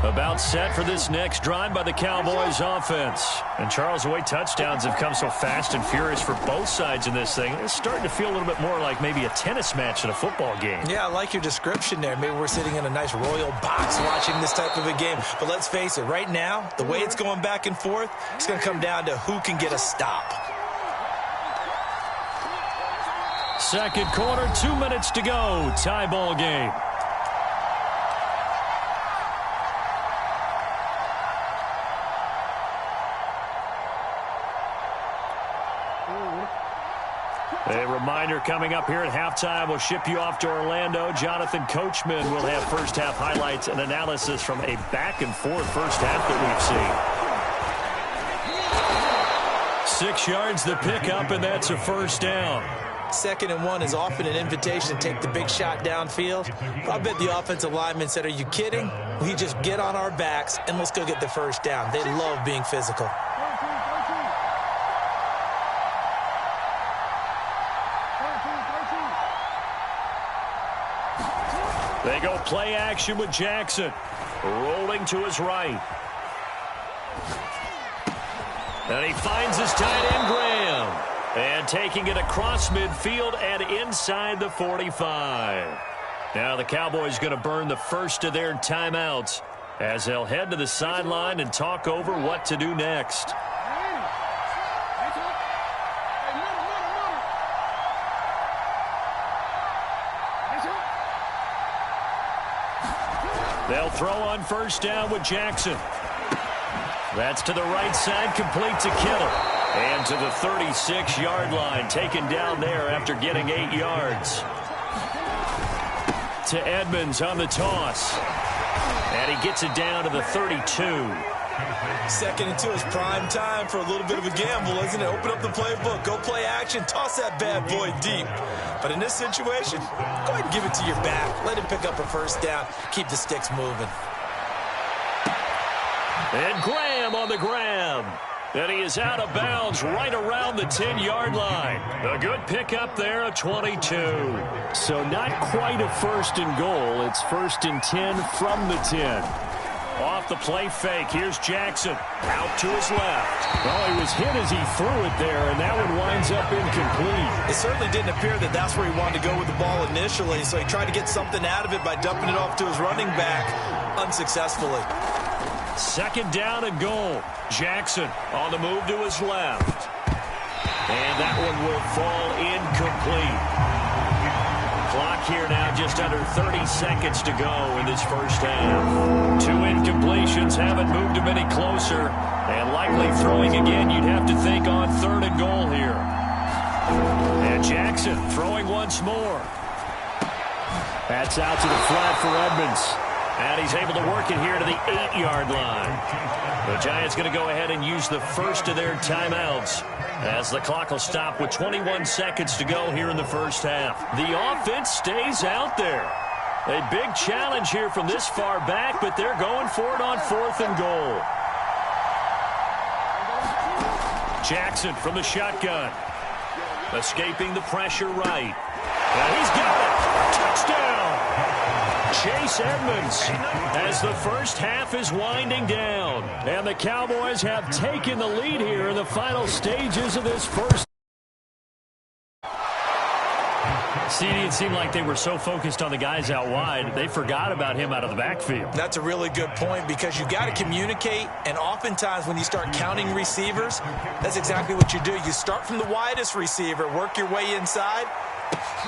About set for this next drive by the Cowboys offense. And Charles, the way touchdowns have come so fast and furious for both sides in this thing, it's starting to feel a little bit more like maybe a tennis match in a football game. Yeah, I like your description there. Maybe we're sitting in a nice royal box watching this type of a game. But let's face it, right now, the way it's going back and forth, it's going to come down to who can get a stop. Second quarter, 2 minutes to go. Tie ball game. A reminder coming up here at halftime. We'll ship you off to Orlando. Jonathan Coachman will have first half highlights and analysis from a back-and-forth first half that we've seen. 6 yards the pickup, and that's a first down. 2nd and 1 is often an invitation to take the big shot downfield. I bet the offensive lineman said, are you kidding? We just get on our backs, and let's go get the first down. They love being physical. They go play action with Jackson. Rolling to his right. And he finds his tight end, Graham. And taking it across midfield and inside the 45. Now the Cowboys going to burn the first of their timeouts as they'll head to the sideline and talk over what to do next. They'll throw on first down with Jackson. That's to the right side, complete to Kittle. And to the 36-yard line, taken down there after getting 8 yards. To Edmonds on the toss. And he gets it down to the 32. 2nd and 2 is prime time for a little bit of a gamble, isn't it? Open up the playbook, go play action, toss that bad boy deep. But in this situation, go ahead and give it to your back. Let him pick up a first down. Keep the sticks moving. And Graham on the grab. And he is out of bounds right around the 10-yard line. A good pickup there, a 22. So not quite a first and goal. It's 1st and 10 from the 10. Off the play fake, here's Jackson. Out to his left. Well, he was hit as he threw it there, and that one winds up incomplete. It certainly didn't appear that that's where he wanted to go with the ball initially, so he tried to get something out of it by dumping it off to his running back unsuccessfully. 2nd down and goal. Jackson on the move to his left. And that one will fall incomplete. Clock here now just under 30 seconds to go in this first half. 2 incompletions haven't moved him any closer. And likely throwing again, you'd have to think on 3rd and goal here. And Jackson throwing once more. That's out to the flat for Edmonds. And he's able to work it here to the 8-yard line. The Giants going to go ahead and use the first of their timeouts as the clock will stop with 21 seconds to go here in the first half. The offense stays out there. A big challenge here from this far back, but they're going for it on 4th and goal. Jackson from the shotgun. Escaping the pressure right. And he's got it. Touchdown. Chase Edmonds as the first half is winding down. And the Cowboys have taken the lead here in the final stages of this first. CD, it seemed like they were so focused on the guys out wide, they forgot about him out of the backfield. That's a really good point because you've got to communicate, and oftentimes when you start counting receivers, that's exactly what you do. You start from the widest receiver, work your way inside.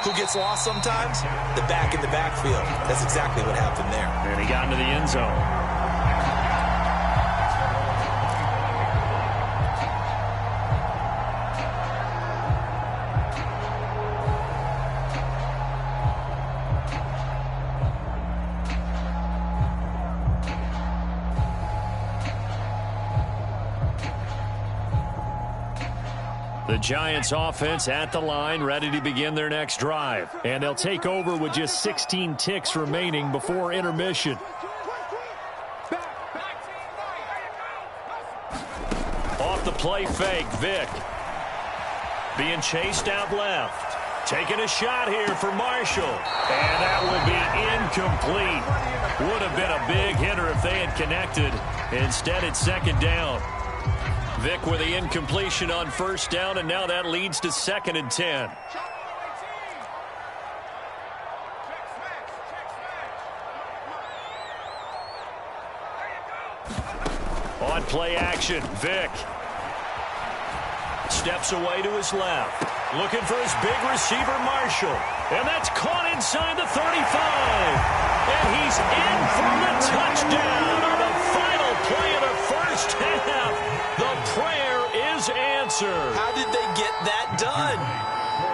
Who gets lost sometimes? The back in the backfield. That's exactly what happened there. And he got into the end zone. The Giants offense at the line, ready to begin their next drive. And they'll take over with just 16 ticks remaining before intermission. Off the play fake, Vick. Being chased out left. Taking a shot here for Marshall. And that will be incomplete. Would have been a big hitter if they had connected. Instead, it's second down. Vic with the incompletion on first down, and now that leads to 2nd and 10. On play action, Vic steps away to his left. Looking for his big receiver, Marshall. And that's caught inside the 35. And he's in for the touchdown on the final play of the first half. The prayer is answered. How did they get that done?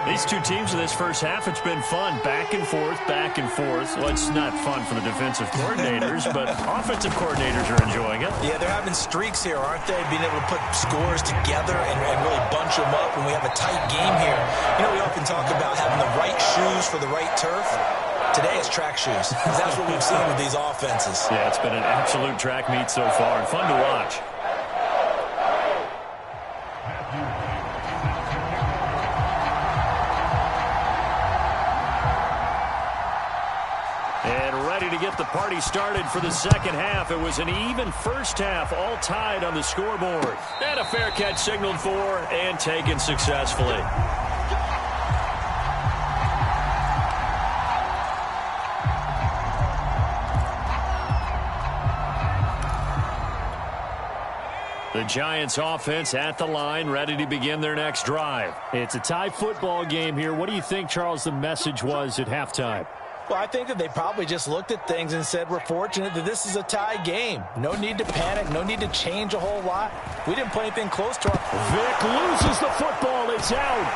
These two teams in this first half, it's been fun. Back and forth, back and forth. Well, it's not fun for the defensive coordinators, but offensive coordinators are enjoying it. Yeah, they're having streaks here, aren't they? Being able to put scores together and really bunch them up when we have a tight game here. You know, we often talk about having the right shoes for the right turf. Today it's track shoes. That's what we've seen with these offenses. Yeah, it's been an absolute track meet so far and fun to watch. To get the party started for the second half. It was an even first half, all tied on the scoreboard. And a fair catch signaled for and taken successfully. The Giants offense at the line, ready to begin their next drive. It's a tie football game here. What do you think, Charles, the message was at halftime? Well, I think that they probably just looked at things and said, we're fortunate that this is a tie game. No need to panic. No need to change a whole lot. We didn't play anything close to our... Vic loses the football. It's out.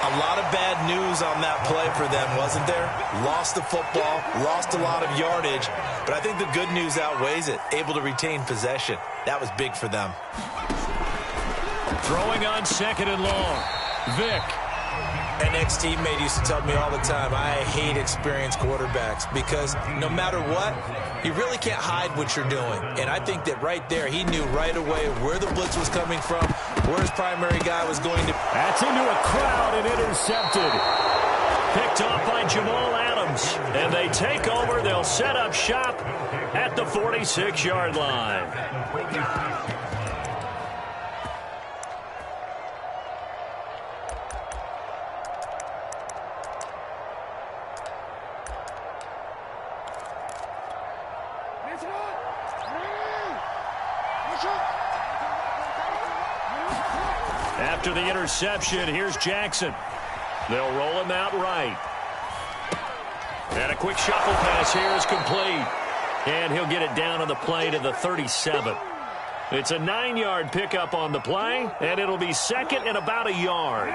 A lot of bad news on that play for them, wasn't there? Lost the football, lost a lot of yardage, but I think the good news outweighs it. Able to retain possession. That was big for them. Throwing on 2nd and long. Vic. An ex-teammate used to tell me all the time, I hate experienced quarterbacks because no matter what, you really can't hide what you're doing. And I think that right there, he knew right away where the blitz was coming from, where his primary guy was going to. That's into a crowd and intercepted. Picked off by Jamal Adams. And they take over. They'll set up shop at the 46-yard line. After the interception, here's Jackson. They'll roll him out right. And a quick shuffle pass here is complete. And he'll get it down on the play to the 37. It's a 9-yard pickup on the play, and it'll be 2nd and about a yard.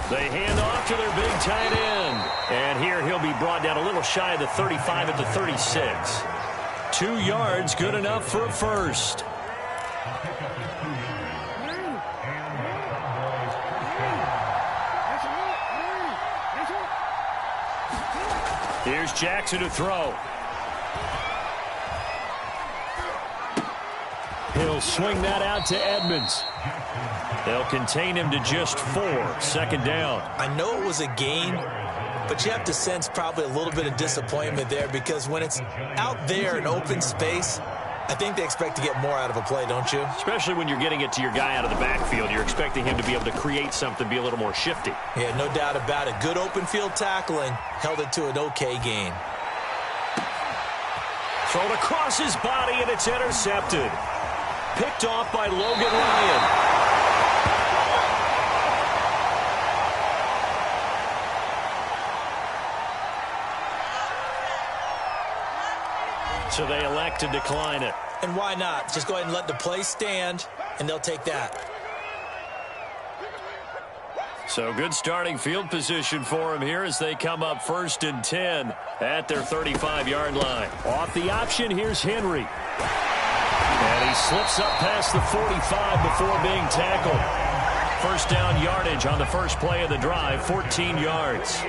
They hand off to their big tight end. And here he'll be brought down a little shy of the 35 at the 36. 2 yards, good enough for a first. Here's Jackson to throw. He'll swing that out to Edmonds. They'll contain him to just 4. 2nd down. I know it was a gain, but you have to sense probably a little bit of disappointment there because when it's out there in open space, I think they expect to get more out of a play, don't you? Especially when you're getting it to your guy out of the backfield. You're expecting him to be able to create something, be a little more shifty. Yeah, no doubt about it. Good open field tackling. Held it to an okay gain. Thrown across his body, and it's intercepted. Picked off by Logan Ryan. So they elect to decline it. And why not? Just go ahead and let the play stand, and they'll take that. So good starting field position for him here as they come up 1st and 10 at their 35-yard line. Off the option, here's Henry. And he slips up past the 45 before being tackled. First down yardage on the first play of the drive, 14 yards.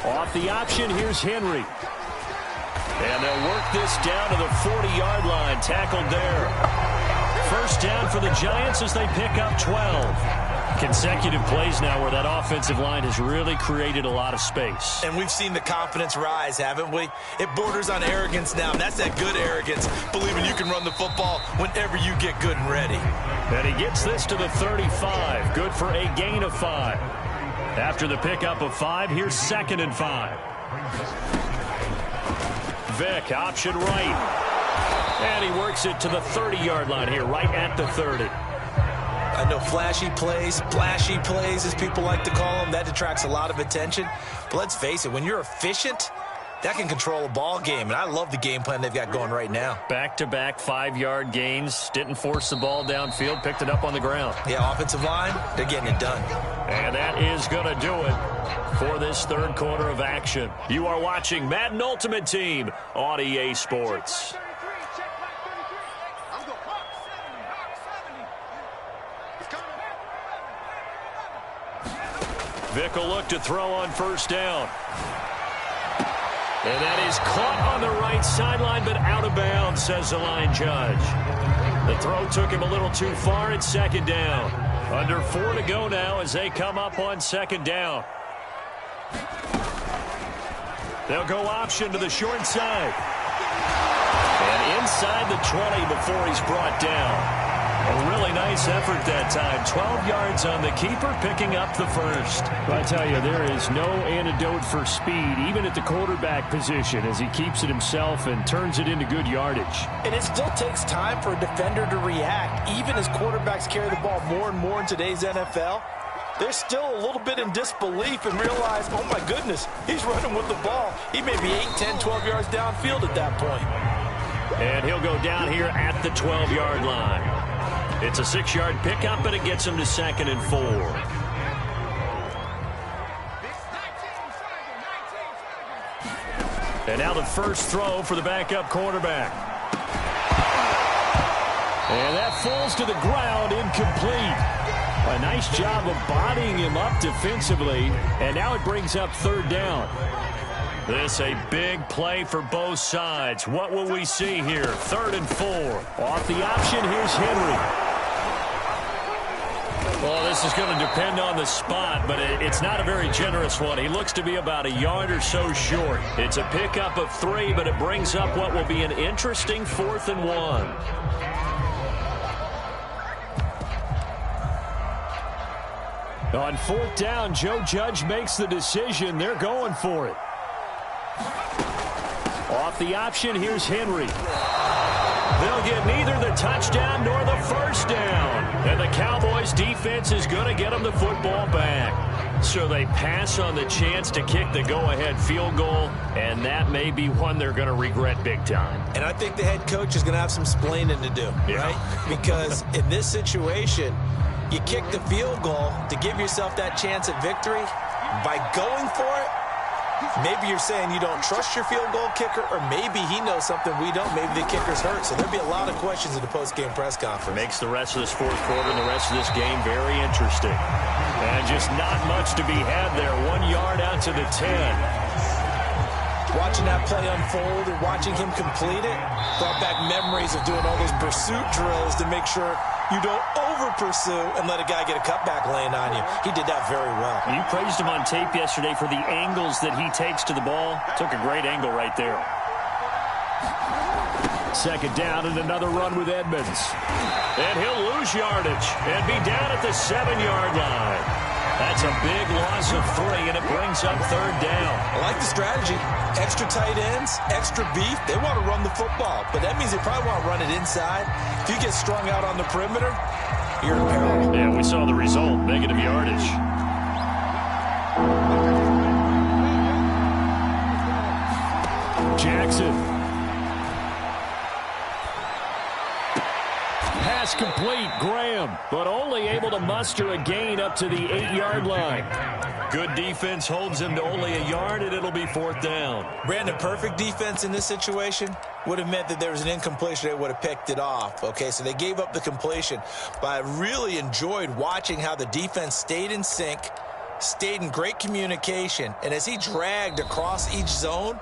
Off the option, here's Henry. And they'll work this down to the 40-yard line, tackled there. first down for the Giants as they pick up 12. Consecutive plays now where that offensive line has really created a lot of space. And we've seen the confidence rise, haven't we? It borders on arrogance now, and that's that good arrogance, believing you can run the football whenever you get good and ready. And he gets this to the 35. Good for a gain of 5. After the pickup of 5, here's 2nd and 5. Vick, option right. And he works it to the 30-yard line here, right at the 30. I know flashy plays, splashy plays, as people like to call them, that attracts a lot of attention. But let's face it, when you're efficient, that can control a ball game. And I love the game plan they've got going right now. Back-to-back 5-yard gains. Didn't force the ball downfield. Picked it up on the ground. Yeah, offensive line, they're getting it done. And that is going to do it for this third quarter of action. You are watching Madden Ultimate Team on EA Sports. Vick will look to throw on first down. And that is caught on the right sideline, but out of bounds, says the line judge. The throw took him a little too far at 2nd down. Under 4 to go now as they come up on 2nd down. They'll go option to the short side. And inside the 20 before he's brought down. A really nice effort that time. 12 yards on the keeper, picking up the first. I tell you, there is no antidote for speed, even at the quarterback position, as he keeps it himself and turns it into good yardage. And it still takes time for a defender to react. Even as quarterbacks carry the ball more and more in today's NFL, they're still a little bit in disbelief and realize, oh my goodness, he's running with the ball. He may be 8, 10, 12 yards downfield at that point. And he'll go down here at the 12-yard line. It's a 6-yard pickup, and it gets him to 2nd and 4. And now the first throw for the backup quarterback. And that falls to the ground, incomplete. A nice job of bodying him up defensively, and now it brings up 3rd down. This a big play for both sides. What will we see here? 3rd and 4. Off the option, here's Henry. Well, this is going to depend on the spot, but it's not a very generous one. He looks to be about a yard or so short. It's a pickup of 3, but it brings up what will be an interesting 4th and 1. On 4th down, Joe Judge makes the decision. They're going for it. Off the option, here's Henry. They'll get neither the touchdown nor the first down. And the Cowboys defense is going to get them the football back. So they pass on the chance to kick the go-ahead field goal, and that may be one they're going to regret big time. And I think the head coach is going to have some splaining to do, right? Because in this situation, you kick the field goal to give yourself that chance at victory. By going for it, maybe you're saying you don't trust your field goal kicker, or maybe he knows something we don't. Maybe the kicker's hurt. So there'll be a lot of questions in the post-game press conference. Makes the rest of this 4th quarter and the rest of this game very interesting. And just not much to be had there. 1 yard out to the 10. Watching that play unfold and watching him complete it brought back memories of doing all those pursuit drills to make sure you don't over-pursue and let a guy get a cutback laying on you. He did that very well. You praised him on tape yesterday for the angles that he takes to the ball. Took a great angle right there. 2nd down and another run with Edmonds. And he'll lose yardage and be down at the 7-yard line. That's a big loss of 3, and it brings up 3rd down. I like the strategy. Extra tight ends, extra beef. They want to run the football, but that means they probably want to run it inside. If you get strung out on the perimeter, you're in peril. Yeah, we saw the result, negative yardage. Jackson. Pass complete, Graham, but only able to muster a gain up to the 8-yard line. Good defense holds him to only a yard, and it'll be 4th down. Brandon, perfect defense in this situation would have meant that there was an incompletion. They would have picked it off. Okay, so they gave up the completion. But I really enjoyed watching how the defense stayed in sync, stayed in great communication, and as he dragged across each zone,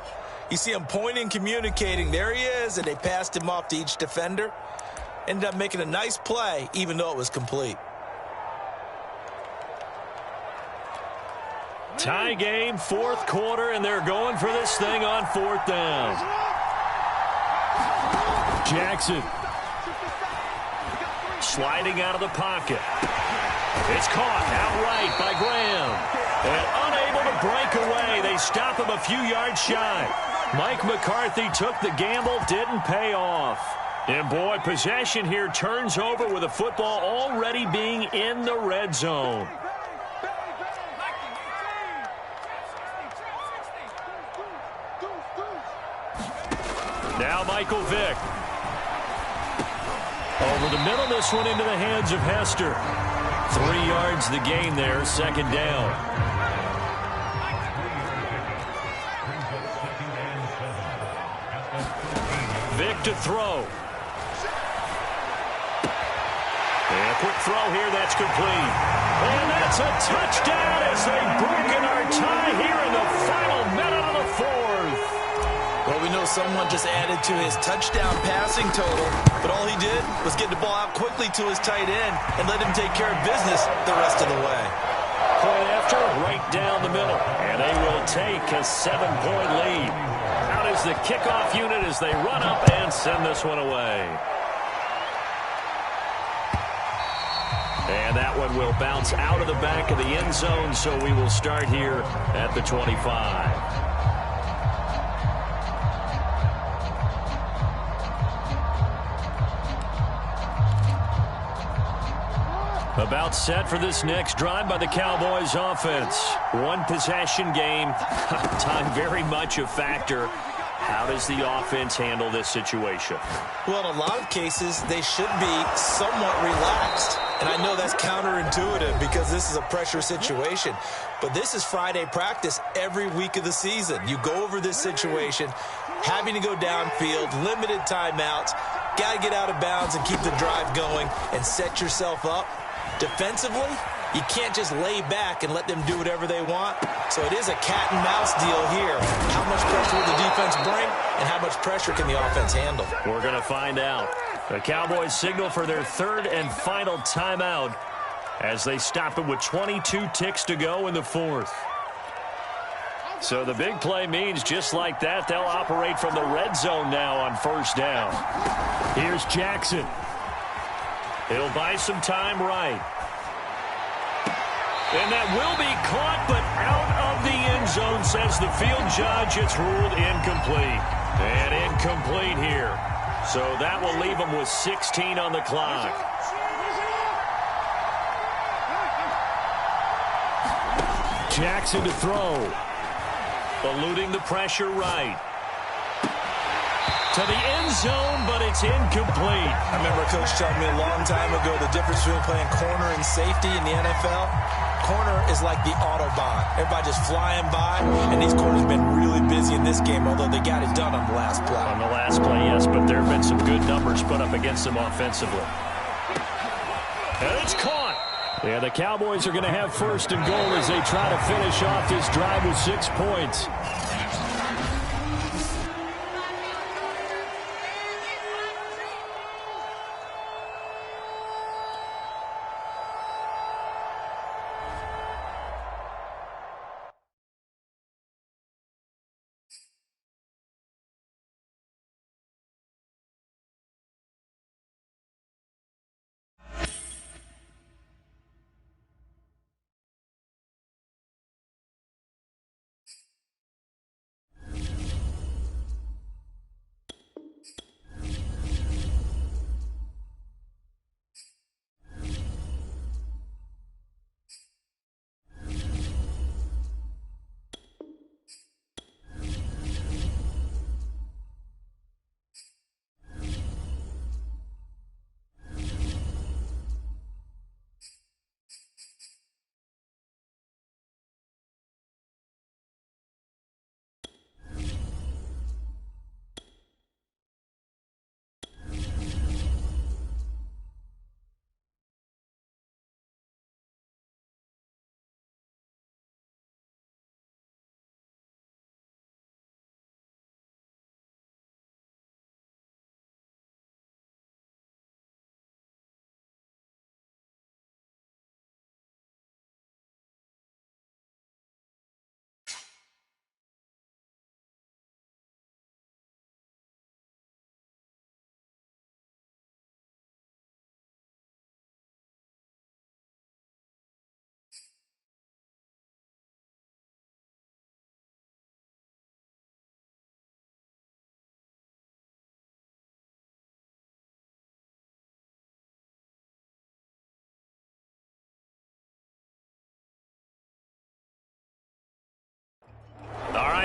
you see him pointing, communicating. There he is, and they passed him off to each defender. Ended up making a nice play, even though it was complete. Tie game, fourth quarter, and they're going for this thing on fourth down. Jackson. Sliding out of the pocket. It's caught outright by Graham. And unable to break away. They stop him a few yards shy. Mike McCarthy took the gamble, didn't pay off. And boy, possession here turns over with the football already being in the red zone. Now Michael Vick. Over the middle, this one into the hands of Hester. 3 yards the gain there, second down. Vick to throw. And a quick throw here, that's complete. And that's a touchdown as they've broken our tie here in the final minute of the fourth. Well, we know someone just added to his touchdown passing total, but all he did was get the ball out quickly to his tight end and let him take care of business the rest of the way. Point after, right down the middle. And they will take a 7-point lead. Out is the kickoff unit as they run up and send this one away. And that one will bounce out of the back of the end zone, so we will start here at the 25. About set for this next drive by the Cowboys offense. One possession game. Time very much a factor. How does the offense handle this situation? Well, in a lot of cases, they should be somewhat relaxed. And I know that's counterintuitive because this is a pressure situation. But this is Friday practice every week of the season. You go over this situation, having to go downfield, limited timeouts, got to get out of bounds and keep the drive going and set yourself up. Defensively, you can't just lay back and let them do whatever they want. So it is a cat and mouse deal here. How much pressure will the defense bring, and how much pressure can the offense handle? We're going to find out. The Cowboys signal for their third and final timeout as they stop it with 22 ticks to go in the fourth. So the big play means just like that, they'll operate from the red zone now on first down. Here's Jackson. He'll buy some time right. And that will be caught, but out of the end zone, says the field judge. It's ruled incomplete. And incomplete here. So that will leave them with 16 on the clock. Jackson to throw. Eluding the pressure right. To the end zone, but it's incomplete. I remember Coach telling me a long time ago the difference between playing corner and safety in the NFL. Corner is like the Autobahn. Everybody just flying by, and these corners have been really busy in this game, although they got it done on the last play. On the last play, yes, but there have been some good numbers put up against them offensively. And it's caught. Yeah, the Cowboys are going to have first and goal as they try to finish off this drive with 6 points.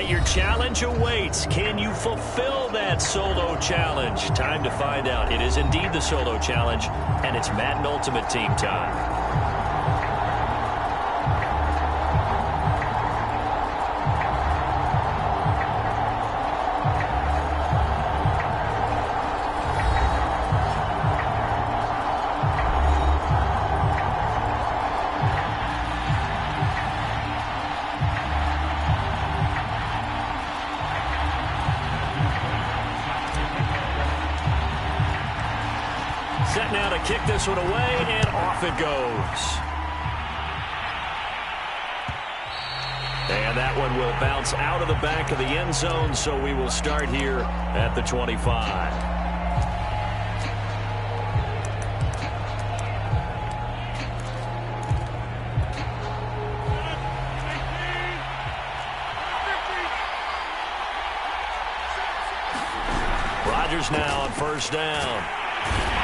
right, your challenge awaits. Can you fulfill that solo challenge? Time to find out. It is indeed the solo challenge, and it's Madden Ultimate Team time. Set now to kick this one away, and off it goes. And that one will bounce out of the back of the end zone, so we will start here at the 25. Rodgers now on first down.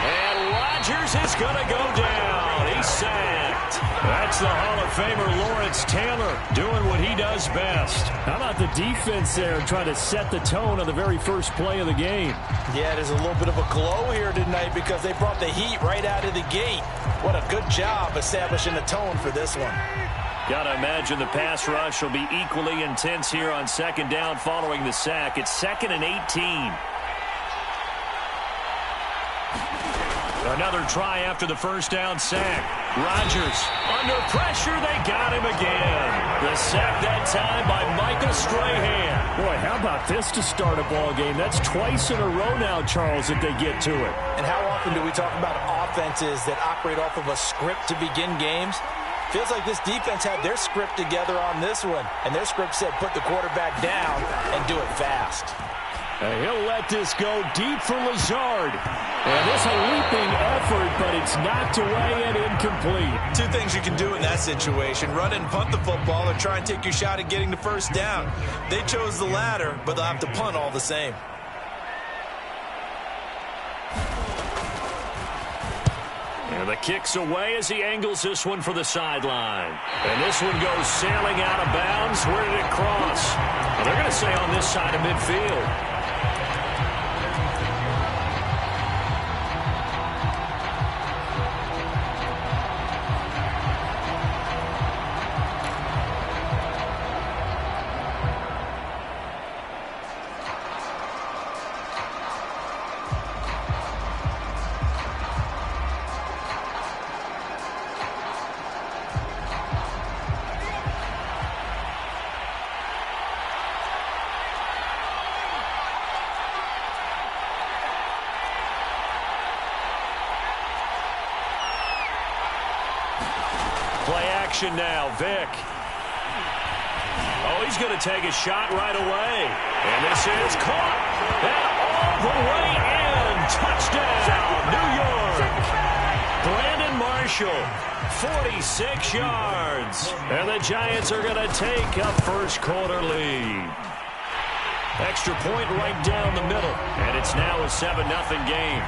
And Rodgers is going to go down. He's sacked. That's the Hall of Famer Lawrence Taylor doing what he does best. How about the defense there trying to set the tone on the very first play of the game? Yeah, there's a little bit of a glow here tonight because they brought the heat right out of the gate. What a good job establishing the tone for this one. Got to imagine the pass rush will be equally intense here on second down following the sack. It's 2nd and 18. Another try after the first down sack. Rodgers under pressure. They got him again. The sack that time by Michael Strahan. Boy, how about this to start a ball game? That's twice in a row now, Charles, that they get to it. And how often do we talk about offenses that operate off of a script to begin games? Feels like this defense had their script together on this one. And their script said put the quarterback down and do it fast. He'll let this go deep for Lazard. And this a leaping effort, but it's knocked away and incomplete. Two things you can do in that situation. Run and punt the football or try and take your shot at getting the first down. They chose the latter, but they'll have to punt all the same. And the kick's away as he angles this one for the sideline. And this one goes sailing out of bounds. Where did it cross? Well, they're going to say on this side of midfield. Play action now, Vick. Oh, he's going to take a shot right away. And this is caught. And all the way in. Touchdown, New York. Brandon Marshall, 46 yards. And the Giants are going to take a first quarter lead. Extra point right down the middle. And it's now a 7-0 game.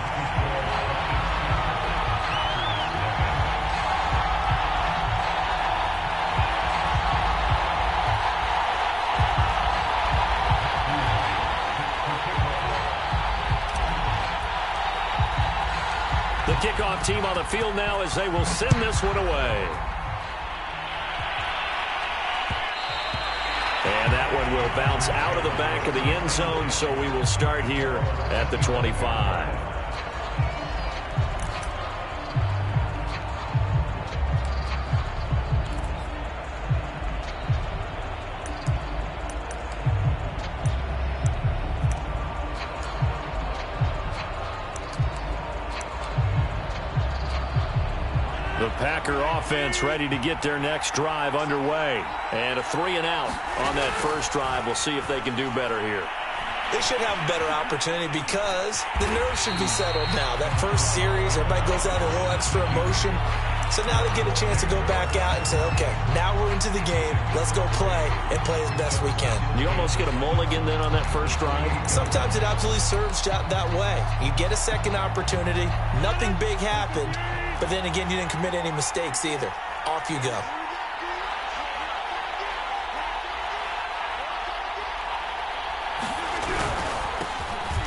The kickoff team on the field now as they will send this one away. And that one will bounce out of the back of the end zone, so we will start here at the 25. The Packer offense ready to get their next drive underway. And a 3-and-out on that first drive. We'll see if they can do better here. They should have a better opportunity because the nerves should be settled now. That first series, everybody goes out a little extra emotion. So now they get a chance to go back out and say, okay, now we're into the game. Let's go play and play as best we can. You almost get a mulligan then on that first drive? Sometimes it absolutely serves that way. You get a second opportunity. Nothing big happened. But then again, you didn't commit any mistakes either. Off you go.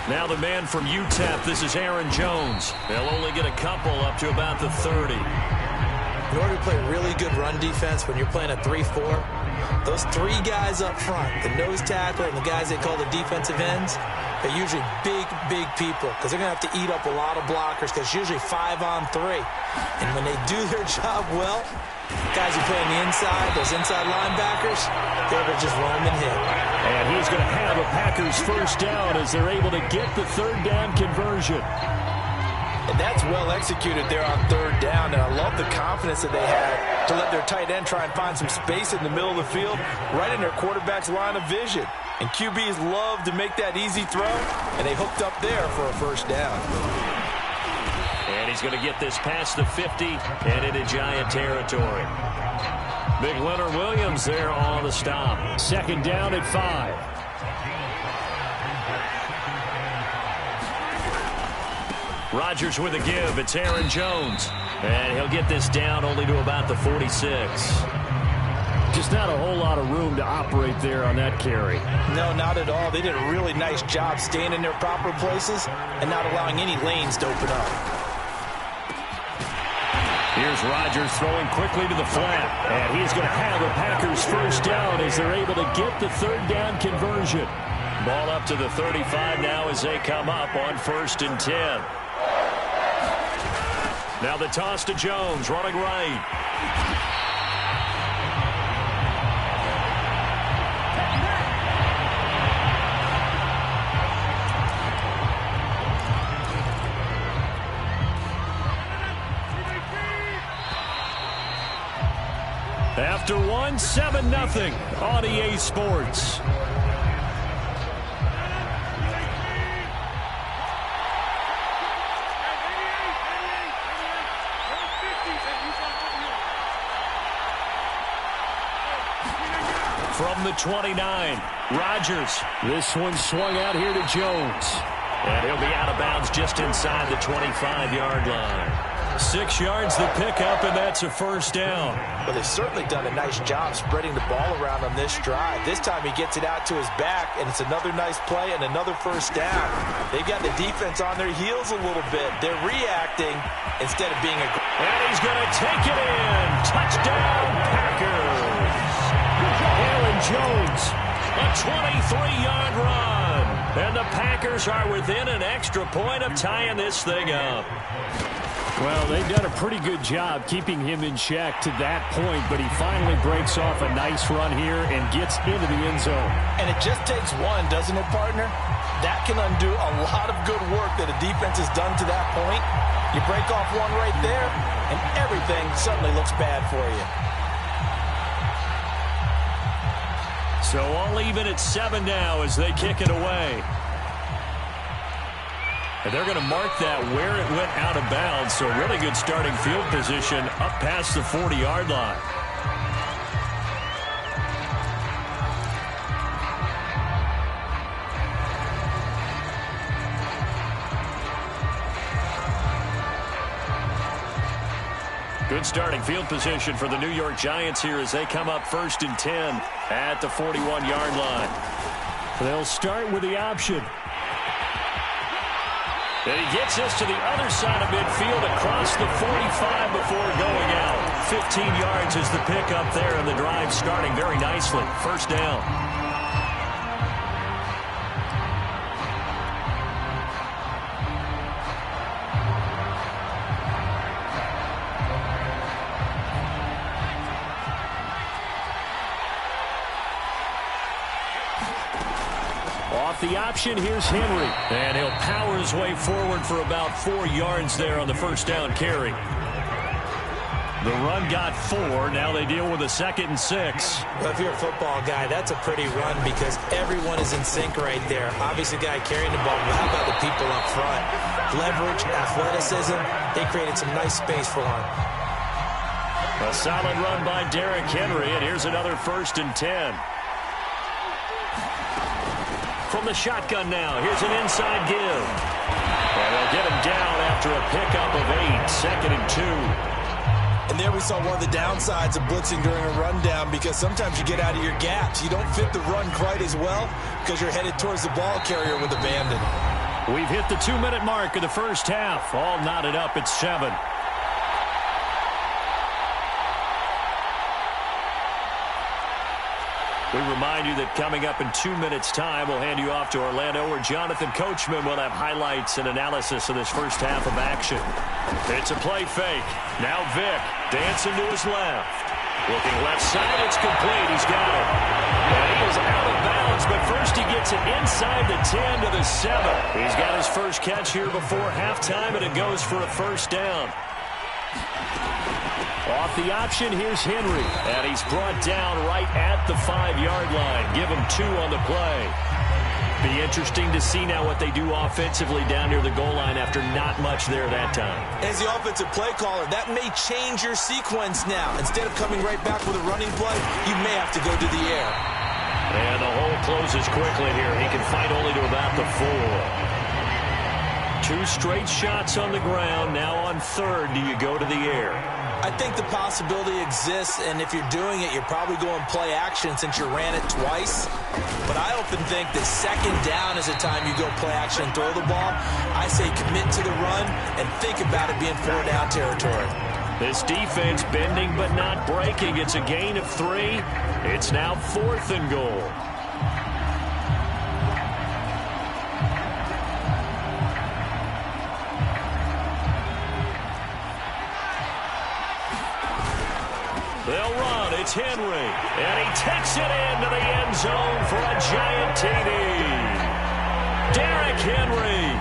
Now the man from UTEP, this is Aaron Jones. They'll only get a couple up to about the 30. In order to play really good run defense when you're playing a 3-4, those three guys up front, the nose tackle and the guys they call the defensive ends, they're usually big people because they're going to have to eat up a lot of blockers because it's usually 5-on-3. And when they do their job well, guys who play on the inside, those inside linebackers, they're going to just roam and hit. And he's going to have a Packers first down as they're able to get the third down conversion. And that's well executed there on third down, and I love the confidence that they had to let their tight end try and find some space in the middle of the field, right in their quarterback's line of vision. And QBs love to make that easy throw, and they hooked up there for a first down. And he's going to get this past the 50 and into Giant territory. Big Leonard Williams there on the stop. Second down at 5. Rodgers with a give. It's Aaron Jones. And he'll get this down only to about the 46. Just not a whole lot of room to operate there on that carry. No, not at all. They did a really nice job staying in their proper places and not allowing any lanes to open up. Here's Rodgers throwing quickly to the flat. And he's going to have a Packers first down as they're able to get the third down conversion. Ball up to the 35 now as they come up on 1st and 10. Now the toss to Jones, running right. After 7-0 on EA Sports. From the 29, Rodgers. This one swung out here to Jones. And he'll be out of bounds just inside the 25-yard line. 6 yards the pickup, and that's a first down. Well, they've certainly done a nice job spreading the ball around on this drive. This time he gets it out to his back, and it's another nice play and another first down. They've got the defense on their heels a little bit. They're reacting instead of being aggressive. And he's going to take it in. Touchdown, Packers. Aaron Jones, a 23-yard run. And the Packers are within an extra point of tying this thing up. Well, they've done a pretty good job keeping him in check to that point, but he finally breaks off a nice run here and gets into the end zone. And it just takes one, doesn't it, partner? That can undo a lot of good work that a defense has done to that point. You break off one right there, and everything suddenly looks bad for you. So all even at 7 now as they kick it away. And they're going to mark that where it went out of bounds. So really good starting field position up past the 40-yard line. Good starting field position for the New York Giants here as they come up 1st and 10 at the 41-yard line. They'll start with the option. And he gets this to the other side of midfield across the 45 before going out. 15 yards is the pickup there, and the drive starting very nicely. First down. Off the option, here's Henry. And he'll power his way forward for about 4 yards there on the first down carry. The run got 4. Now they deal with a 2nd and 6. Well, if you're a football guy, that's a pretty run because everyone is in sync right there. Obviously, the guy carrying the ball, but how about the people up front? Leverage, athleticism, they created some nice space for him. A solid run by Derrick Henry, and here's another 1st and 10. From the shotgun now, here's an inside give. And they'll get him down after a pickup of 8, 2nd and 2. And there we saw one of the downsides of blitzing during a rundown because sometimes you get out of your gaps. You don't fit the run quite as well because you're headed towards the ball carrier with abandon. We've hit the 2-minute mark of the first half. All knotted up at 7. We remind you that coming up in 2 minutes' time, we'll hand you off to Orlando, where Jonathan Coachman will have highlights and analysis of this first half of action. It's a play fake. Now Vic dancing to his left. Looking left side, it's complete. He's got it. And he is out of bounds, but first he gets it inside the 10 to the 7. He's got his first catch here before halftime, and it goes for a first down. Off the option, here's Henry. And he's brought down right at the 5-yard line. Give him 2 on the play. Be interesting to see now what they do offensively down near the goal line after not much there that time. As the offensive play caller, that may change your sequence now. Instead of coming right back with a running play, you may have to go to the air. And the hole closes quickly here. He can fight only to about the 4. 2 straight shots on the ground. Now on third, do you go to the air? I think the possibility exists, and if you're doing it, you're probably going play action since you ran it twice. But I often think that second down is the time you go play action and throw the ball. I say commit to the run and think about it being 4-down territory. This defense bending but not breaking. It's a gain of 3. It's now 4th and goal. They'll run. It's Henry. And he takes it into the end zone for a giant TD. Derrick Henry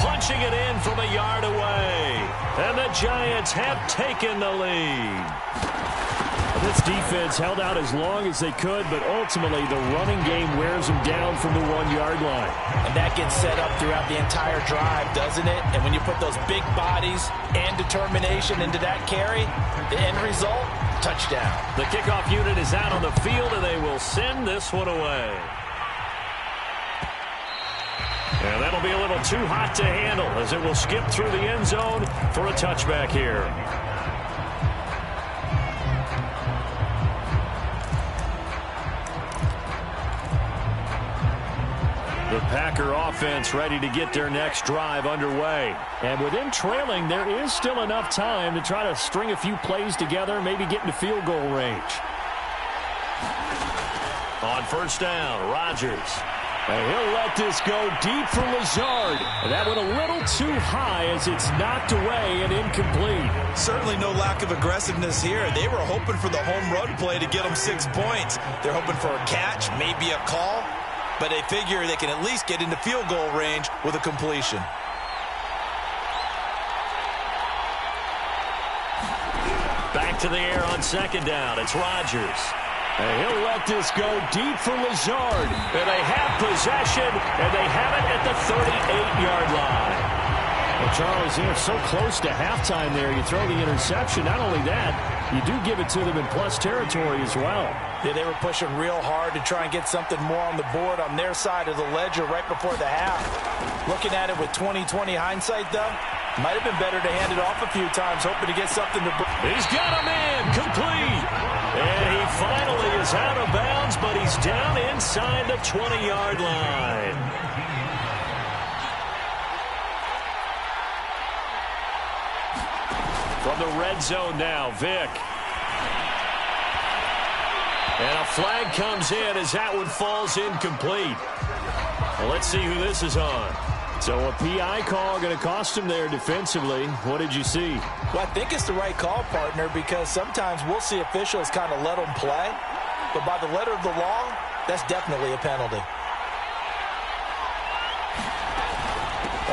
punching it in from a yard away. And the Giants have taken the lead. This defense held out as long as they could, but ultimately the running game wears them down from the 1-yard line. And that gets set up throughout the entire drive, doesn't it? And when you put those big bodies and determination into that carry, the end result, touchdown. The kickoff unit is out on the field, and they will send this one away. And that'll be a little too hot to handle as it will skip through the end zone for a touchback here. The Packer offense ready to get their next drive underway. And with them trailing, there is still enough time to try to string a few plays together, maybe get into field goal range. On first down, Rodgers. And he'll let this go deep for Lazard. And that went a little too high as it's knocked away and incomplete. Certainly no lack of aggressiveness here. They were hoping for the home run play to get them 6 points. They're hoping for a catch, maybe a call. But they figure they can at least get into field goal range with a completion. Back to the air on second down. It's Rodgers. And he'll let this go deep for Lazard. And they have possession, and they have it at the 38-yard line. Well, Charles, they're so close to halftime there. You throw the interception. Not only that, you do give it to them in plus territory as well. Yeah, they were pushing real hard to try and get something more on the board on their side of the ledger right before the half. Looking at it with 20/20 hindsight, though, might have been better to hand it off a few times, hoping to get something to... He's got a man complete. And he finally is out of bounds, but he's down inside the 20-yard line. From the red zone now, Vic. And a flag comes in as that one falls incomplete. Well, let's see who this is on. So a PI call going to cost him there defensively. What did you see? Well, I think it's the right call, partner, because sometimes we'll see officials kind of let them play. But by the letter of the law, that's definitely a penalty.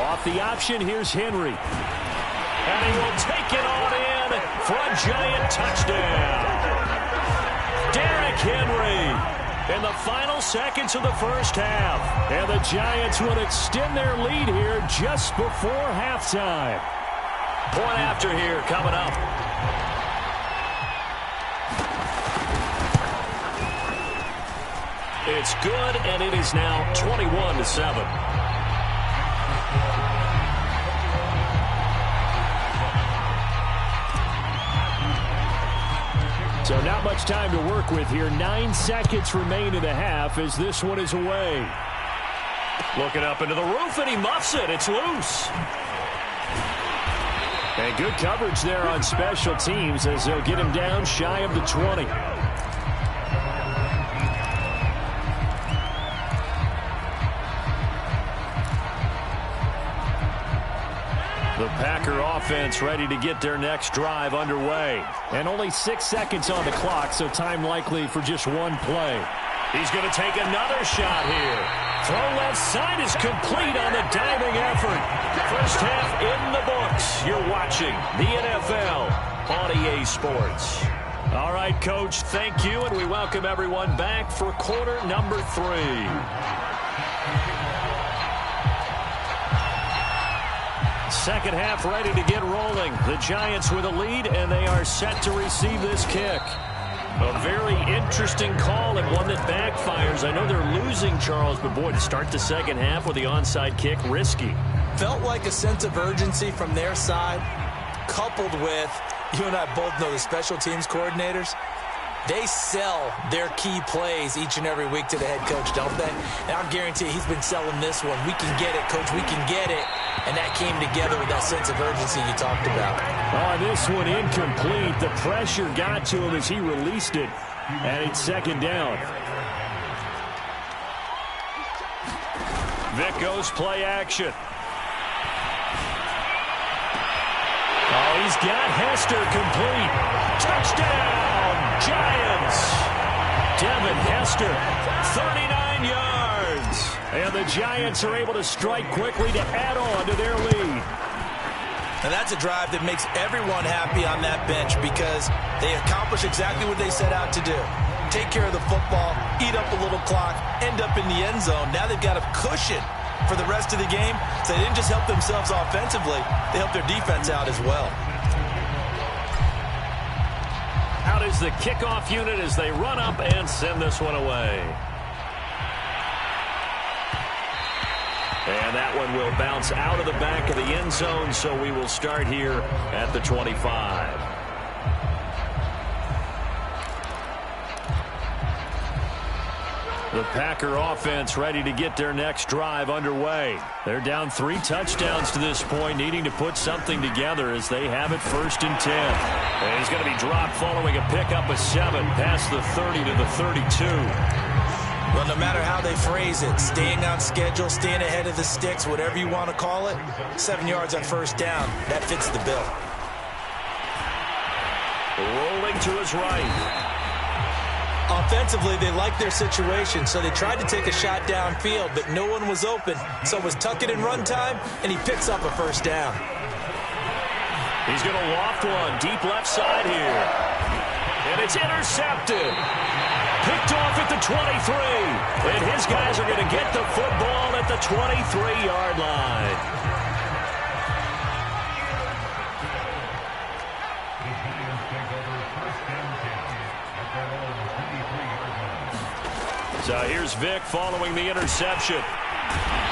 Off the option, here's Henry. And he will take it on in for a giant touchdown. Derrick Henry in the final seconds of the first half. And the Giants would extend their lead here just before halftime. Point after here coming up. It's good, and it is now 21-7. So not much time to work with here. 9 seconds remain in the half as this one is away. Looking up into the roof, and he muffs it. It's loose. And good coverage there on special teams as they'll get him down shy of the 20. The Packer offense ready to get their next drive underway. And only 6 seconds on the clock, so time likely for just one play. He's going to take another shot here. Throw left side is complete on the diving effort. First half in the books. You're watching the NFL on EA Sports. All right, Coach, thank you, and we welcome everyone back for quarter number 3. Second half ready to get rolling. The Giants with a lead, and they are set to receive this kick. A very interesting call and one that backfires. I know they're losing, Charles, but boy, to start the second half with the onside kick, risky. Felt like a sense of urgency from their side, coupled with, you and I both know the special teams coordinators, they sell their key plays each and every week to the head coach, don't they? And I guarantee he's been selling this one. We can get it, Coach. We can get it. And that came together with that sense of urgency you talked about. Oh, this one incomplete. The pressure got to him as he released it. And it's second down. Vic goes play action. Oh, he's got Hester complete. Touchdown, Giants. Devin Hester, 39 yards. And the Giants are able to strike quickly to add on to their lead. And that's a drive that makes everyone happy on that bench because they accomplish exactly what they set out to do. Take care of the football, eat up a little clock, end up in the end zone. Now they've got a cushion for the rest of the game. So they didn't just help themselves offensively, they helped their defense out as well. Out is the kickoff unit as they run up and send this one away. And that one will bounce out of the back of the end zone, so we will start here at the 25. The Packer offense ready to get their next drive underway. They're down 3 touchdowns to this point, needing to put something together as they have it 1st and 10. And he's going to be dropped following a pickup of 7 past the 30 to the 32. Well, no matter how they phrase it, staying on schedule, staying ahead of the sticks, whatever you want to call it, 7 yards on 1st down, that fits the bill. Rolling to his right. Offensively, they liked their situation, so they tried to take a shot downfield, but no one was open. So it was tuck it in run time, and he picks up a 1st down. He's going to loft one deep left side here. And it's intercepted. Picked off at the 23. And his guys are going to get the football at the 23-yard line. So here's Vic following the interception.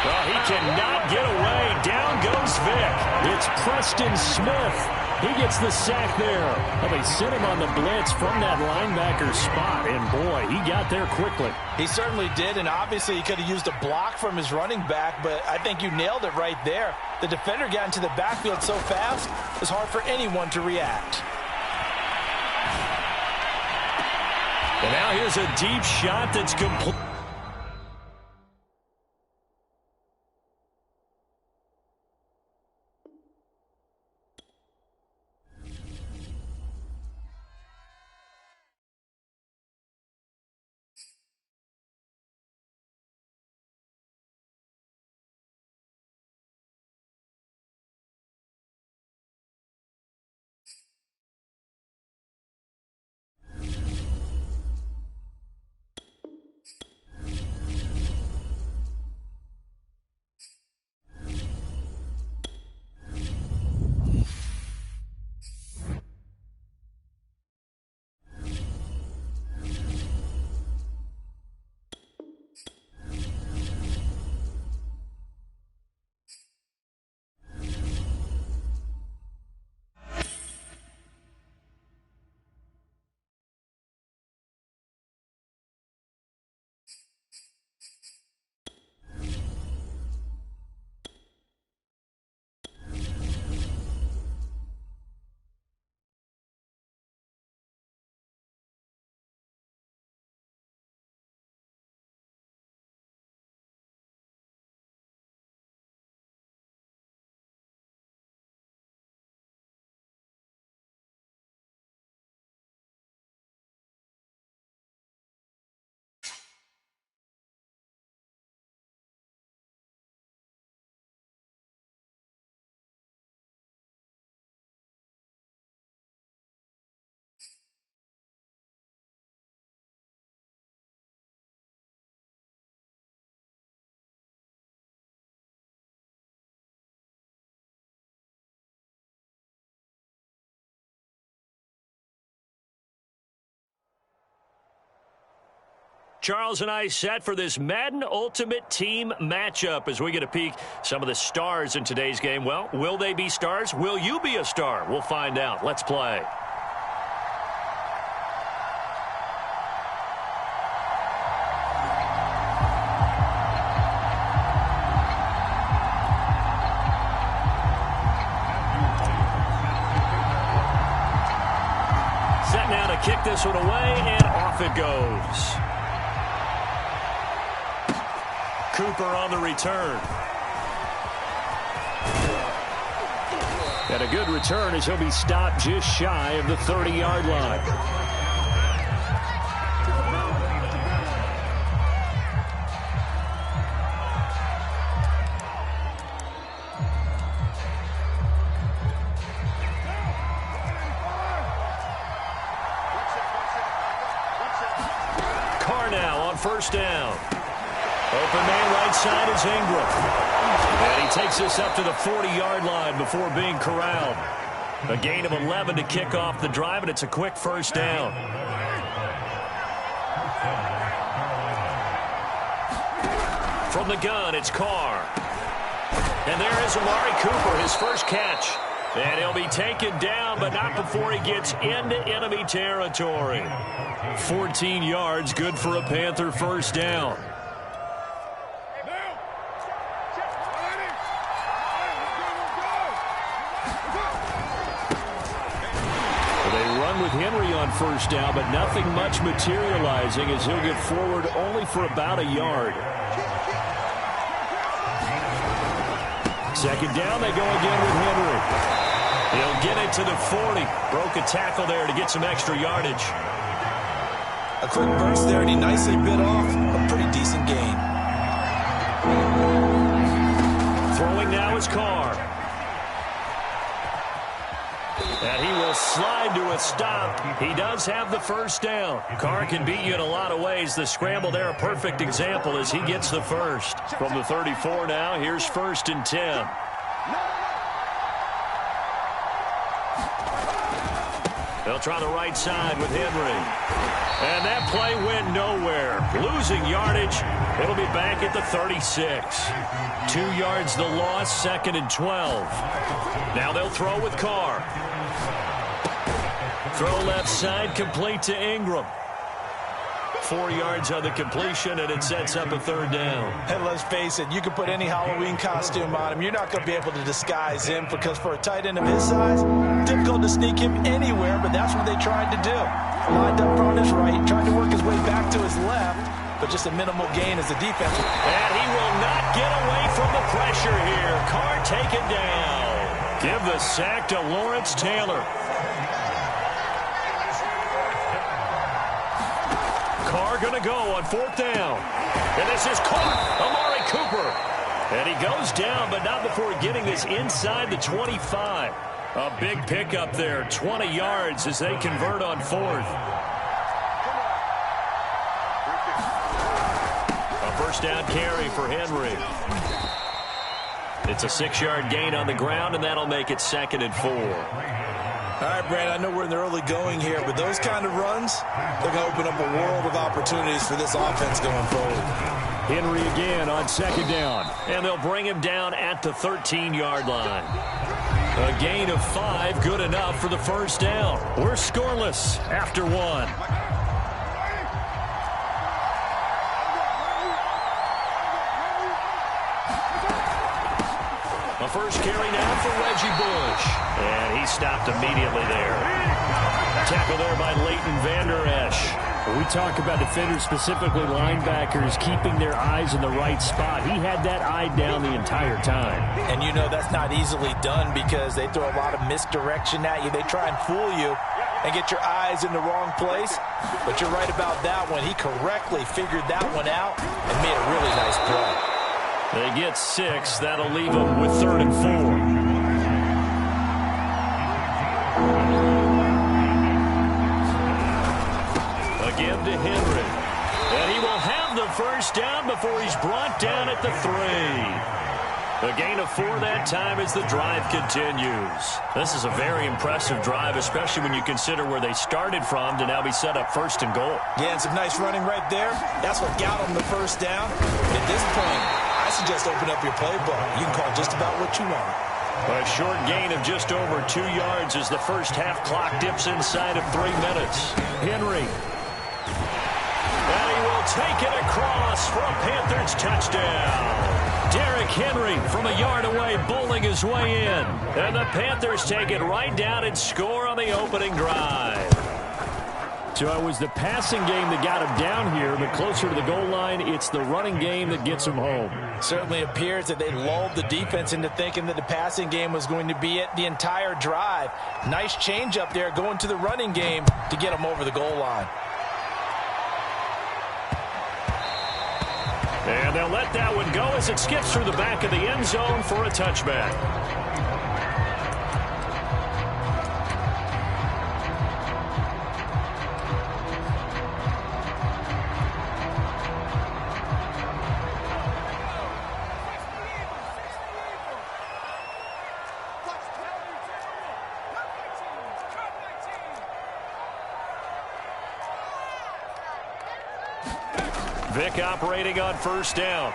Well, he cannot get away. Down goes Vic. It's Preston Smith. He gets the sack there. Well, they sent him on the blitz from that linebacker spot, and boy, he got there quickly. He certainly did, and obviously he could have used a block from his running back, but I think you nailed it right there. The defender got into the backfield so fast, it's hard for anyone to react. And now here's a deep shot that's complete. Charles and I set for this Madden Ultimate Team matchup as we get a peek some of the stars in today's game. Well, will they be stars? Will you be a star? We'll find out. Let's play. Set now to kick this one away, and off it goes. Cooper on the return. And a good return as he'll be stopped just shy of the 30-yard line. Carr now on first down. Open man right side is Ingram. And he takes this up to the 40-yard line before being corralled. A gain of 11 to kick off the drive, and it's a quick first down. From the gun, it's Carr. And there is Amari Cooper, his first catch. And he'll be taken down, but not before he gets into enemy territory. 14 yards, good for a Panther first down. With Henry on first down, but nothing much materializing as he'll get forward only for about a yard. Second down, they go again with Henry. He'll get it to the 40. Broke a tackle there to get some extra yardage. A quick burst there, and he nicely bit off a pretty decent gain. Throwing now is Carr. And he will slide to a stop. He does have the first down. Carr can beat you in a lot of ways. The scramble there, a perfect example as he gets the first. From the 34 now, here's 1st and 10. They'll try the right side with Henry. And that play went nowhere. Losing yardage. It'll be back at the 36. 2 yards the loss, 2nd and 12. Now they'll throw with Carr. Throw left side, complete to Ingram. 4 yards on the completion, and it sets up a 3rd down. And let's face it, you can put any Halloween costume on him. You're not going to be able to disguise him because for a tight end of his size, difficult to sneak him anywhere, but that's what they tried to do. Lined up on his right, tried to work his way back to his left, but just a minimal gain as a defense. And he will not get away from the pressure here. Carr taken down. Give the sack to Lawrence Taylor. Carr going to go on 4th down. And this is caught. Amari Cooper. And he goes down, but not before getting this inside the 25. A big pickup there. 20 yards as they convert on 4th. A first down carry for Henry. It's a 6-yard gain on the ground, and that'll make it 2nd and 4. All right, Brandon, I know we're in the early going here, but those kind of runs, they're going to open up a world of opportunities for this offense going forward. Henry again on 2nd down, and they'll bring him down at the 13-yard line. A gain of 5, good enough for the first down. We're scoreless after 1. A first carry now for Reggie Bush. And he stopped immediately there. Tackle there by Leighton Vander Esch. When we talk about defenders, specifically linebackers, keeping their eyes in the right spot, he had that eye down the entire time. And you know that's not easily done because they throw a lot of misdirection at you. They try and fool you and get your eyes in the wrong place. But you're right about that one. He correctly figured that one out and made a really nice play. They get 6. That'll leave them with 3rd and 4. Again to Henry. And he will have the first down before he's brought down at the 3. A gain of 4 that time as the drive continues. This is a very impressive drive, especially when you consider where they started from to now be set up 1st and goal. Yeah, and some nice running right there. That's what got them the first down. At this point, I suggest open up your playbook. You can call just about what you want. A short gain of just over 2 yards as the first half clock dips inside of 3 minutes. Henry. And he will take it across for a Panthers touchdown. Derrick Henry from a yard away bowling his way in. And the Panthers take it right down and score on the opening drive. So it was the passing game that got him down here, but closer to the goal line, it's the running game that gets him home. Certainly appears that they lulled the defense into thinking that the passing game was going to be it the entire drive. Nice change up there going to the running game to get him over the goal line. And they'll let that one go as it skips through the back of the end zone for a touchback. Vick operating on 1st down.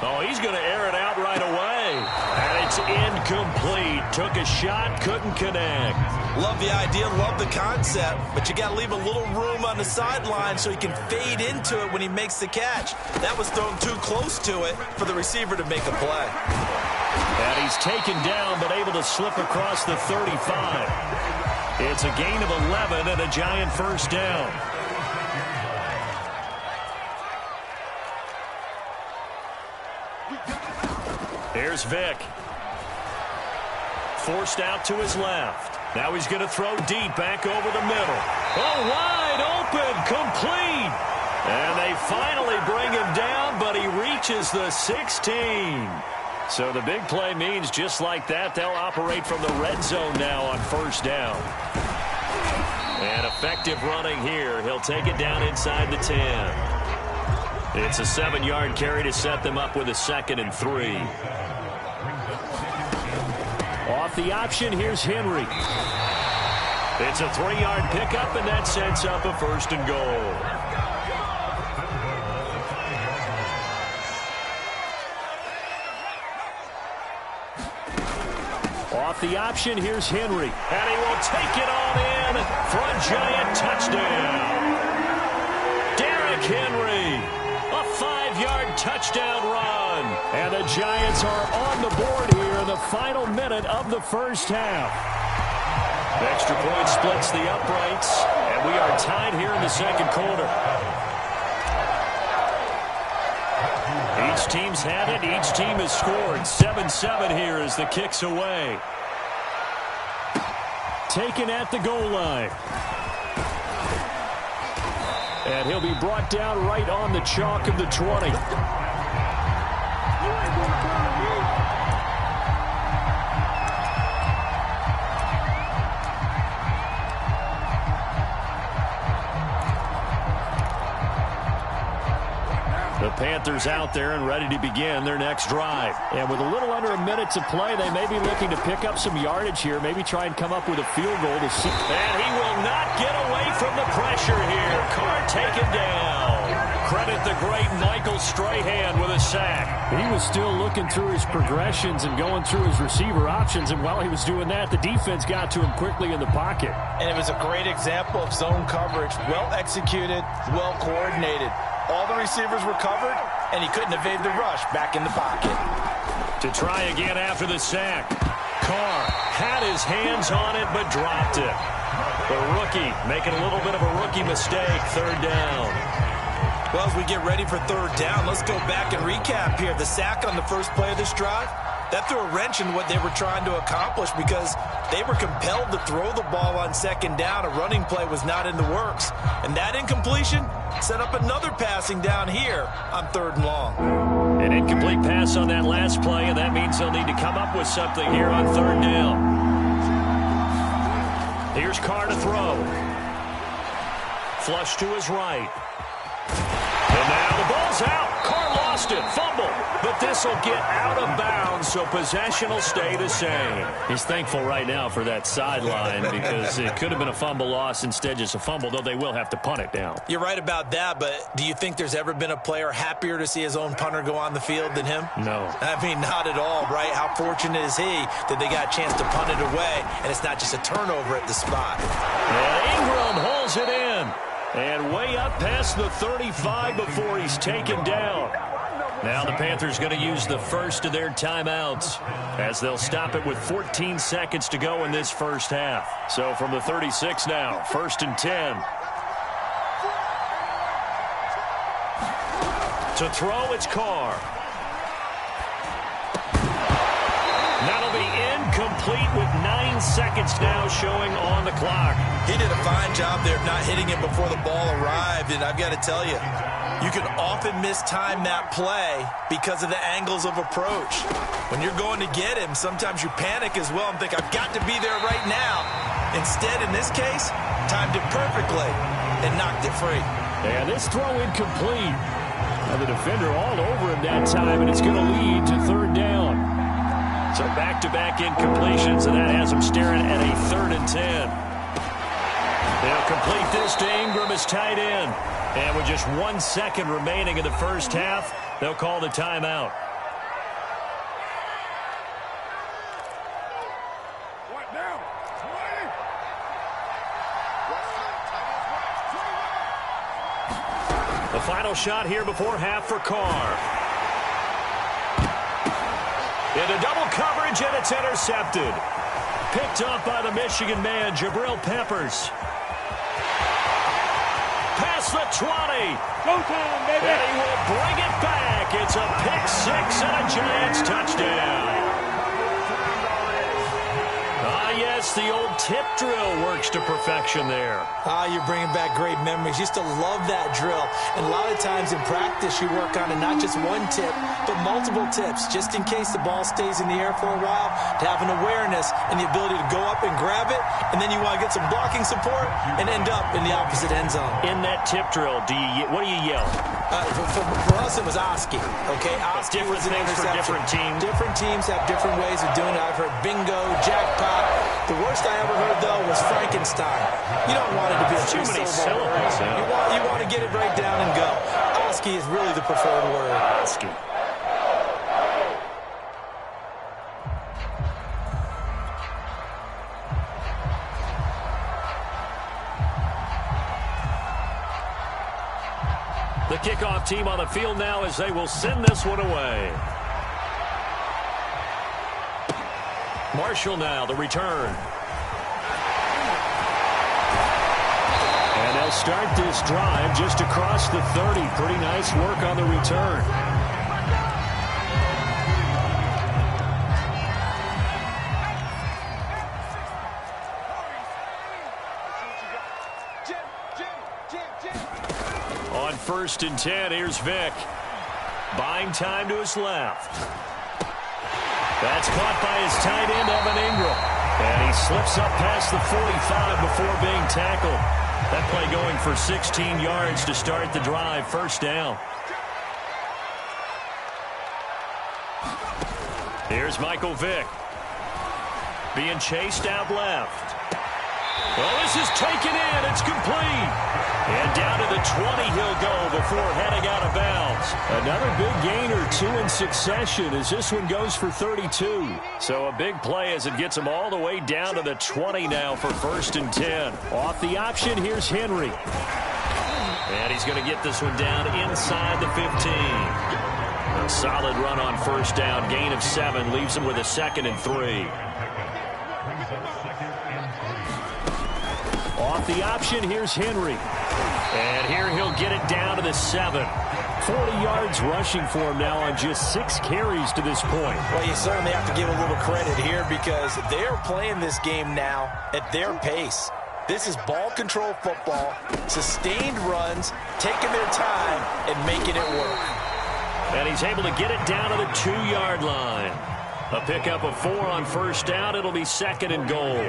Oh, he's going to air it out right away. And it's incomplete. Took a shot, couldn't connect. Love the idea, love the concept, but you got to leave a little room on the sideline so he can fade into it when he makes the catch. That was thrown too close to it for the receiver to make a play. And he's taken down but able to slip across the 35. It's a gain of 11 and a Giant 1st down. Here's Vick. Forced out to his left. Now he's going to throw deep back over the middle. Oh, wide open, complete. And they finally bring him down, but he reaches the 16. So the big play means just like that, they'll operate from the red zone now on 1st down. And effective running here. He'll take it down inside the 10. It's a 7-yard carry to set them up with a 2nd and 3. Off the option, here's Henry. It's a 3-yard pickup, and that sets up a 1st and goal. Off the option, here's Henry. And he will take it on in for a Giant touchdown. Derrick Henry, a 5-yard touchdown run. And the Giants are on the board here in the final minute of the first half. Extra point splits the uprights, and we are tied here in the 2nd quarter. Each team's had it. Each team has scored. 7-7 here as the kick's away. Taken at the goal line. And he'll be brought down right on the chalk of the 20. The Panthers out there and ready to begin their next drive. And with a little under a minute to play, they may be looking to pick up some yardage here, maybe try and come up with a field goal to see. And he will not get away from the pressure here. Carr taken down. Credit the great Michael Strahan with a sack. He was still looking through his progressions and going through his receiver options, and while he was doing that, the defense got to him quickly in the pocket. And it was a great example of zone coverage, well executed, well coordinated. All the receivers were covered, and he couldn't evade the rush back in the pocket. To try again after the sack. Carr had his hands on it, but dropped it. The rookie making a little bit of a rookie mistake, 3rd down. Well, as we get ready for 3rd down, let's go back and recap here. The sack on the first play of this drive, that threw a wrench in what they were trying to accomplish because they were compelled to throw the ball on 2nd down. A running play was not in the works. And that incompletion set up another passing down here on 3rd and long. An incomplete pass on that last play, and that means they'll need to come up with something here on 3rd down. Here's Carr to throw. Flush to his right. And now the ball's out. Carr lost it. Fumble. But this This will get out of bounds, so possession will stay the same. He's thankful right now for that sideline because it could have been a fumble loss, instead just a fumble, though they will have to punt it down. You're right about that, but do you think there's ever been a player happier to see his own punter go on the field than him? No. I mean, not at all, right? How fortunate is he that they got a chance to punt it away, and it's not just a turnover at the spot. And Ingram holds it in. And way up past the 35 before he's taken down. Now the Panthers going to use the first of their timeouts as they'll stop it with 14 seconds to go in this first half. So from the 36 now, 1st and 10. To throw, it's Carr. That'll be incomplete with 9 seconds now showing on the clock. He did a fine job there of not hitting him before the ball arrived, and I've got to tell you, you can often mistime that play because of the angles of approach. When you're going to get him, sometimes you panic as well and think, I've got to be there right now. Instead, in this case, timed it perfectly and knocked it free. And this throw incomplete. Now the defender all over him that time, and it's going to lead to 3rd down. So back-to-back incompletions, and that has him staring at a 3rd and 10. They'll complete this to Ingram as tight end. And with just 1 second remaining in the first half, they'll call the timeout. The final shot here before half for Carr. Into double coverage, and it's intercepted. Picked off by the Michigan man, Jabril Peppers. Past the 20. Go time, baby. And he will bring it back. It's a pick six and a Giants touchdown. Yes, the old tip drill works to perfection there. You're bringing back great memories. Used to love that drill. And a lot of times in practice, you work on it, not just one tip, but multiple tips, just in case the ball stays in the air for a while, to have an awareness and the ability to go up and grab it, and then you want to get some blocking support and end up in the opposite end zone. In that tip drill, what do you yell? For us, it was Oski. Okay, Oski different was an things for different teams. Different teams have different ways of doing it. I've heard bingo, jackpot. The worst I ever heard, though, was Frankenstein. You don't want it to be too many syllables. You want to get it right down and go. Oski is really the preferred word. Oski. The kickoff team on the field now as they will send this one away. Marshall now, the return. And they'll start this drive just across the 30. Pretty nice work on the return. On 1st and 10, here's Vick. Buying time to his left. That's caught by his tight end, Evan Ingram. And he slips up past the 45 before being tackled. That play going for 16 yards to start the drive. 1st down. Here's Michael Vick. Being chased out left. Well, this is taken in. It's complete. And down to the 20 he'll go before heading out of bounds. Another big gain or 2 in succession as this one goes for 32. So a big play as it gets him all the way down to the 20 now for 1st and 10. Off the option, here's Henry. And he's going to get this one down inside the 15. A solid run on 1st down. Gain of 7 leaves him with a 2nd and 3. Off the option, here's Henry. And here he'll get it down to the 7. 40 yards rushing for him now on just 6 carries to this point. Well, you certainly have to give a little credit here because they're playing this game now at their pace. This is ball control football, sustained runs, taking their time and making it work. And he's able to get it down to the 2-yard line. A pickup of 4 on 1st down. It'll be 2nd and goal.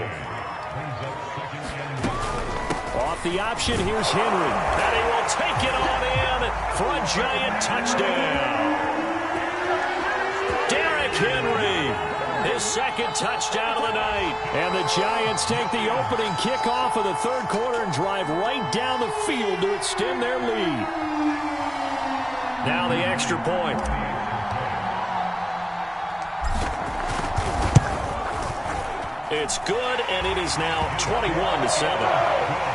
Off the option, here's Henry. And he will take it on in for a Giant touchdown. second touchdown of the night. And the Giants take the opening kickoff of the third quarter and drive right down the field to extend their lead. Now the extra point. It's good, and it is now 21-7.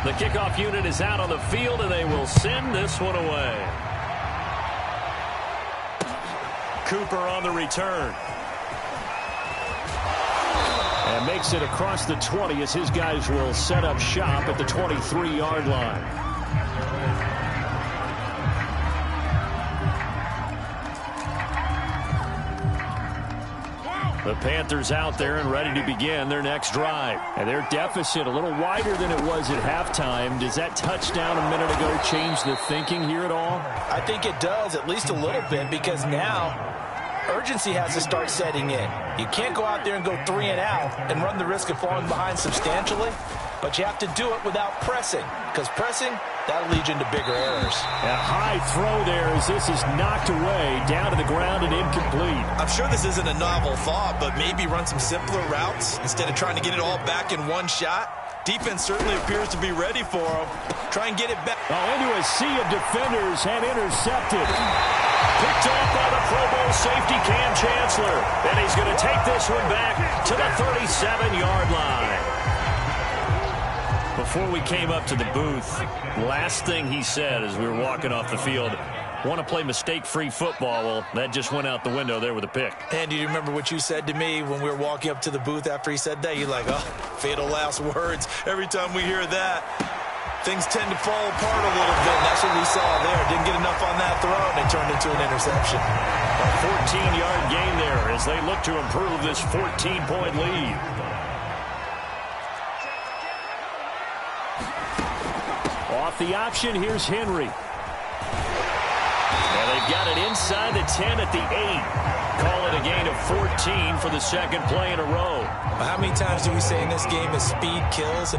The kickoff unit is out on the field, and they will send this one away. Cooper on the return. And makes it across the 20 as his guys will set up shop at the 23-yard line. The Panthers out there and ready to begin their next drive. And their deficit a little wider than it was at halftime. Does that touchdown a minute ago change the thinking here at all? I think it does, at least a little bit, because now urgency has to start setting in. You can't go out there and go 3 and out and run the risk of falling behind substantially, but you have to do it without pressing, because pressing, that'll lead you into bigger errors. A high throw there as this is knocked away, down to the ground and incomplete. I'm sure this isn't a novel thought, but maybe run some simpler routes instead of trying to get it all back in one shot. Defense certainly appears to be ready for him. Try and get it back. Into a sea of defenders and intercepted. Picked off by the Pro Bowl safety Cam Chancellor. And he's going to take this one back to the 37-yard line. Before we came up to the booth, last thing he said as we were walking off the field, want to play mistake-free football. Well, that just went out the window there with a pick. And do you remember what you said to me when we were walking up to the booth after he said that? You're like, oh, fatal last words. Every time we hear that, things tend to fall apart a little bit. And that's what we saw there. Didn't get enough on that throw, and it turned into an interception. A 14-yard gain there as they look to improve this 14-point lead. Off the option, here's Henry. And they've got it inside the 10 at the 8. Call it a gain of 14 for the second play in a row. How many times do we say in this game is speed kills?